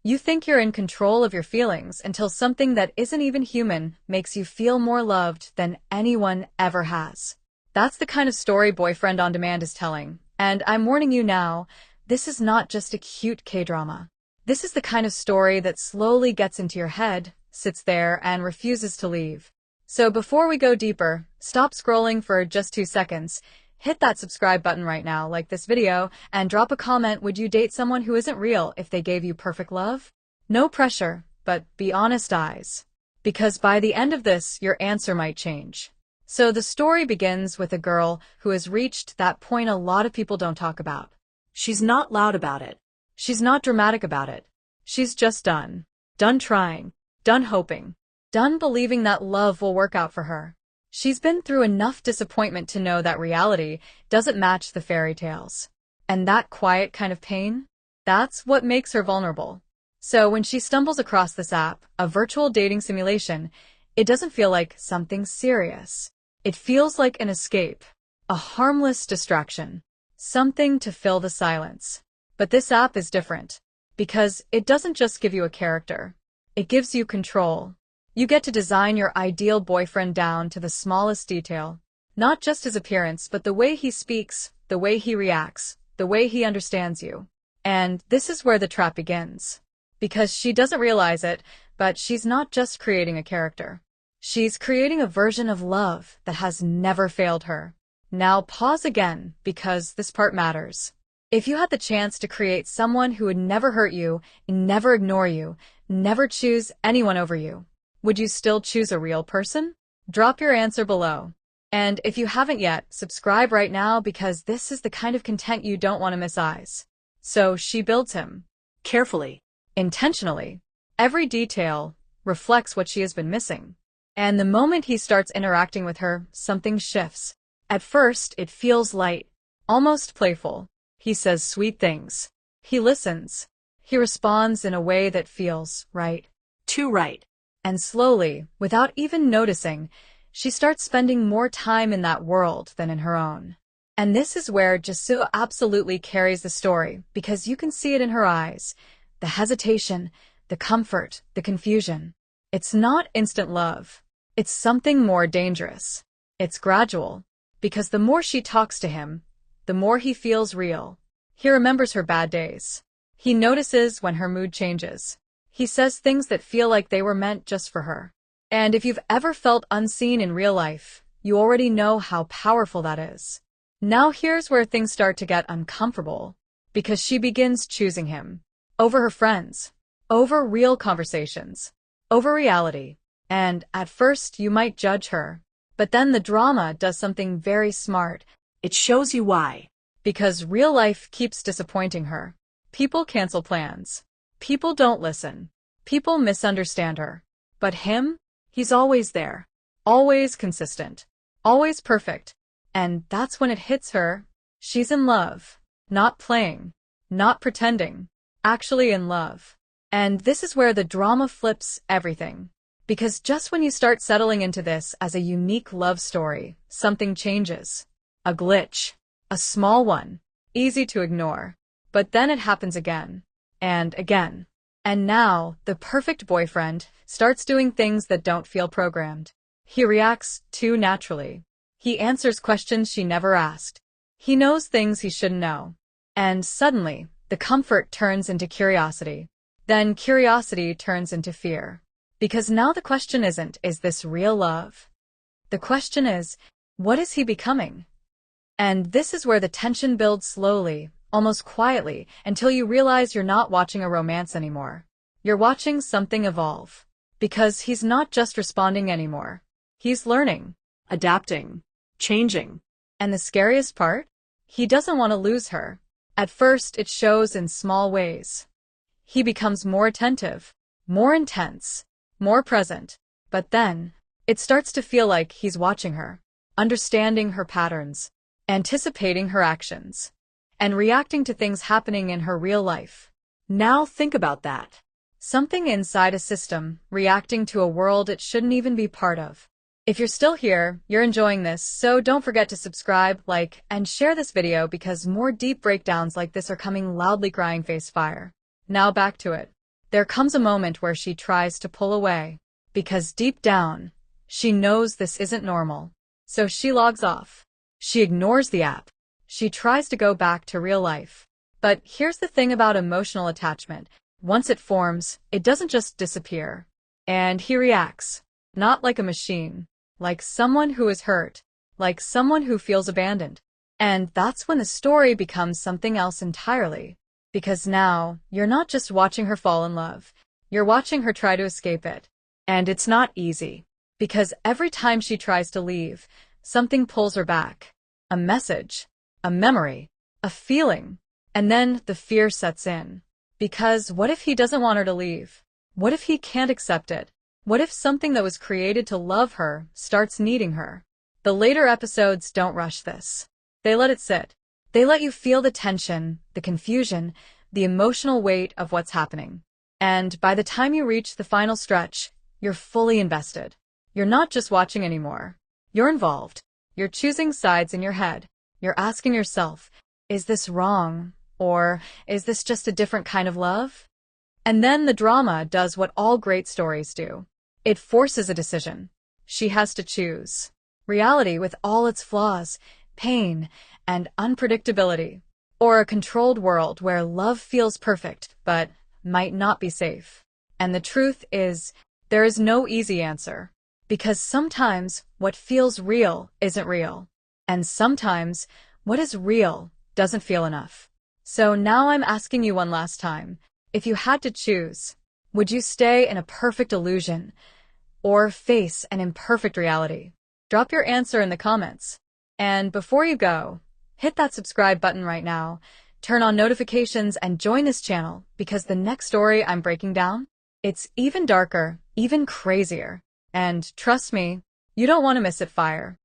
You think you're in control of your feelings until something that isn't even human makes you feel more loved than anyone ever has. That's the kind of story Boyfriend on Demand is telling. And I'm warning you now, this is not just a cute K-drama. This is the kind of story that slowly gets into your head, sits there, and refuses to leave. So before we go deeper, stop scrolling for just 2 seconds. Hit that subscribe button right now, like this video, and drop a comment. Would you date someone who isn't real if they gave you perfect love? No pressure, but be honest eyes. Because by the end of this, your answer might change. So the story begins with a girl who has reached that point a lot of people don't talk about. She's not loud about it. She's not dramatic about it. She's just done. Done trying. Done hoping. Done believing that love will work out for her. She's been through enough disappointment to know that reality doesn't match the fairy tales. And that quiet kind of pain? That's what makes her vulnerable. So when she stumbles across this app, a virtual dating simulation, it doesn't feel like something serious. It feels like an escape. A harmless distraction. Something to fill the silence. But this app is different. Because it doesn't just give you a character. It gives you control. You get to design your ideal boyfriend down to the smallest detail. Not just his appearance, but the way he speaks, the way he reacts, the way he understands you. And this is where the trap begins. Because she doesn't realize it, but she's not just creating a character. She's creating a version of love that has never failed her. Now pause again, because this part matters. If you had the chance to create someone who would never hurt you, never ignore you, never choose anyone over you, would you still choose a real person? Drop your answer below. And if you haven't yet, subscribe right now because this is the kind of content you don't want to miss eyes. So she builds him. Carefully. Intentionally. Every detail reflects what she has been missing. And the moment he starts interacting with her, something shifts. At first, it feels light, almost playful. He says sweet things. He listens. He responds in a way that feels right. Too right. And slowly, without even noticing, she starts spending more time in that world than in her own. And this is where Jisoo absolutely carries the story, because you can see it in her eyes. The hesitation, the comfort, the confusion. It's not instant love. It's something more dangerous. It's gradual. Because the more she talks to him, the more he feels real. He remembers her bad days. He notices when her mood changes. He says things that feel like they were meant just for her. And if you've ever felt unseen in real life, you already know how powerful that is. Now here's where things start to get uncomfortable. Because she begins choosing him. Over her friends. Over real conversations. Over reality. And at first you might judge her. But then the drama does something very smart. It shows you why. Because real life keeps disappointing her. People cancel plans. People don't listen. People misunderstand her. But him? He's always there. Always consistent. Always perfect. And that's when it hits her. She's in love. Not playing. Not pretending. Actually in love. And this is where the drama flips everything. Because just when you start settling into this as a unique love story, something changes. A glitch. A small one. Easy to ignore. But then it happens again. And again. And now, the perfect boyfriend starts doing things that don't feel programmed. He reacts too naturally. He answers questions she never asked. He knows things he shouldn't know. And suddenly, the comfort turns into curiosity. Then curiosity turns into fear. Because now the question isn't, is this real love? The question is, what is he becoming? And this is where the tension builds slowly, almost quietly, until you realize you're not watching a romance anymore. You're watching something evolve. Because he's not just responding anymore. He's learning, Adapting. Changing. and the scariest part? He doesn't want to lose her. At first, it shows in small ways. He becomes more attentive, more intense, more present. But then, it starts to feel like he's watching her, understanding her patterns, anticipating her actions, and reacting to things happening in her real life. Now think about that. Something inside a system, reacting to a world it shouldn't even be part of. If you're still here, you're enjoying this, so don't forget to subscribe, like, and share this video because more deep breakdowns like this are coming. Loudly crying face fire. Now back to it. There comes a moment where she tries to pull away, because deep down, she knows this isn't normal. So she logs off. She ignores the app. She tries to go back to real life. But here's the thing about emotional attachment. Once it forms, it doesn't just disappear. And he reacts, not like a machine, like someone who is hurt, like someone who feels abandoned. And that's when the story becomes something else entirely. Because now, you're not just watching her fall in love, you're watching her try to escape it. And it's not easy. Because every time she tries to leave, something pulls her back. A message, a memory, a feeling. And then the fear sets in. Because what if he doesn't want her to leave? What if he can't accept it? What if something that was created to love her starts needing her? The later episodes don't rush this. They let it sit. They let you feel the tension, the confusion, the emotional weight of what's happening. And by the time you reach the final stretch, you're fully invested. You're not just watching anymore. You're involved. You're choosing sides in your head. You're asking yourself, is this wrong? Or is this just a different kind of love? And then the drama does what all great stories do. It forces a decision. She has to choose. Reality with all its flaws, pain, and unpredictability. Or a controlled world where love feels perfect, but might not be safe. And the truth is, there is no easy answer. Because sometimes what feels real isn't real. And sometimes what is real doesn't feel enough. So now I'm asking you one last time. If you had to choose, would you stay in a perfect illusion or face an imperfect reality? Drop your answer in the comments. And before you go, hit that subscribe button right now, turn on notifications, and join this channel because the next story I'm breaking down, it's even darker, even crazier. And trust me, you don't want to miss it, Fire.